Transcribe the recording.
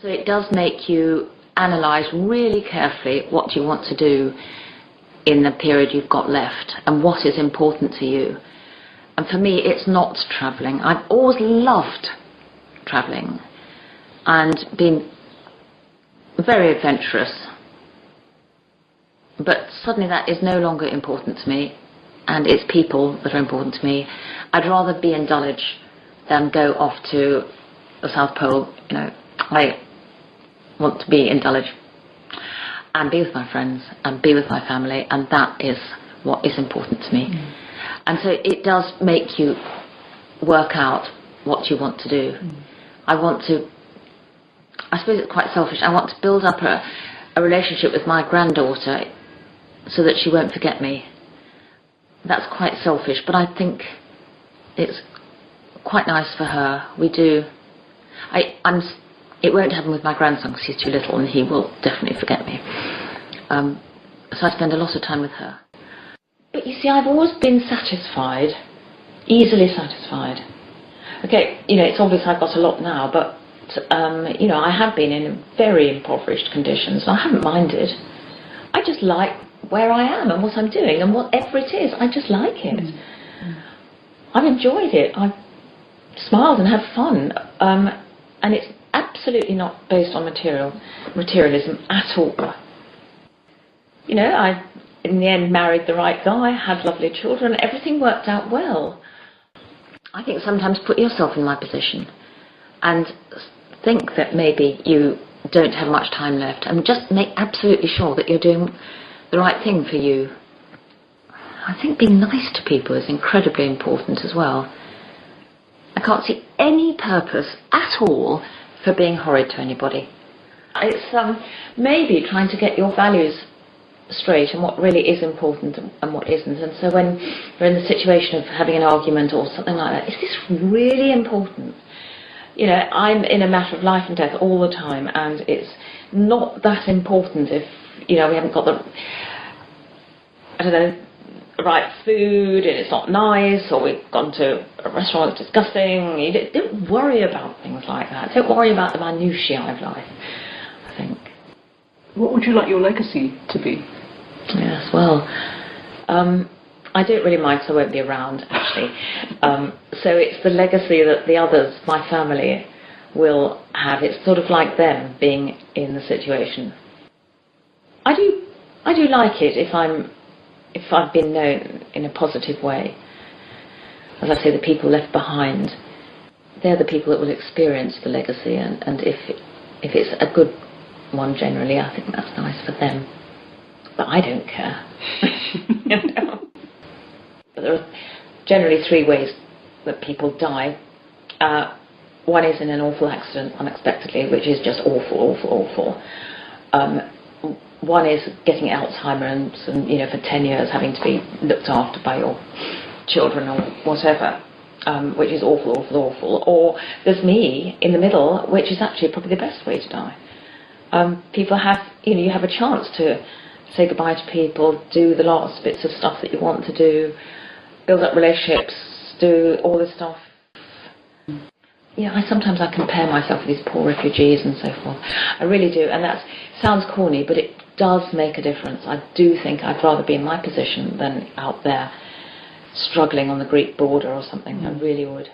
So it does make you analyse really carefully what you want to do in the period you've got left and what is important to you. And for me, it's not travelling. I've always loved travelling and been very adventurous. But suddenly that is no longer important to me, and it's people that are important to me. I'd rather be in Dulwich than go off to the South Pole. You know, I want to be in Dulwich and be with my friends and be with my family, and that is what is important to me. And so it does make you work out what you want to do. I suppose it's quite selfish, I want to build up a relationship with my granddaughter so that she won't forget me. That's quite selfish, but I think it's quite nice for her. We do. It won't happen with my grandson because he's too little and he will definitely forget me. So I spend a lot of time with her. But you see, I've always been satisfied, easily satisfied. Okay, you know, it's obvious I've got a lot now, but you know, I have been in very impoverished conditions and I haven't minded. I just like where I am and what I'm doing and whatever it is, I just like it. I've enjoyed it. I've smiled and had fun, and it's absolutely not based on materialism at all. You know, I in the end married the right guy, had lovely children, everything worked out well. I think sometimes put yourself in my position and think that maybe you don't have much time left, and just make absolutely sure that you're doing the right thing for you. I think being nice to people is incredibly important as well. I can't see any purpose at all for being horrid to anybody. It's maybe trying to get your values straight and what really is important and what isn't. And so when you're in the situation of having an argument or something like that, is this really important? You know, I'm in a matter of life and death all the time, and it's not that important if, you know, we haven't got the, I don't know, right food and it's not nice, or we've gone to a restaurant that's disgusting. You don't worry about things like that. Don't worry about the minutiae of life, I think. What would you like your legacy to be? Yes, well, I don't really mind because I won't be around, actually. So it's the legacy that the others, my family, will have. It's sort of like them being in the situation. I do like it if I've been known in a positive way. As I say, the people left behind, they're the people that will experience the legacy, and if it's a good one generally, I think that's nice for them. But I don't care. You know? But there are generally three ways that people die. One is in an awful accident, unexpectedly, which is just awful, awful, awful. One is getting Alzheimer's and, you know, for 10 years having to be looked after by your children or whatever, which is awful, awful, awful. Or there's me in the middle, which is actually probably the best way to die. People have, you know, you have a chance to say goodbye to people, do the last bits of stuff that you want to do, build up relationships, do all this stuff. Yeah, sometimes I compare myself with these poor refugees and so forth. I really do, and that sounds corny, but it does make a difference. I do think I'd rather be in my position than out there struggling on the Greek border or something. I really would.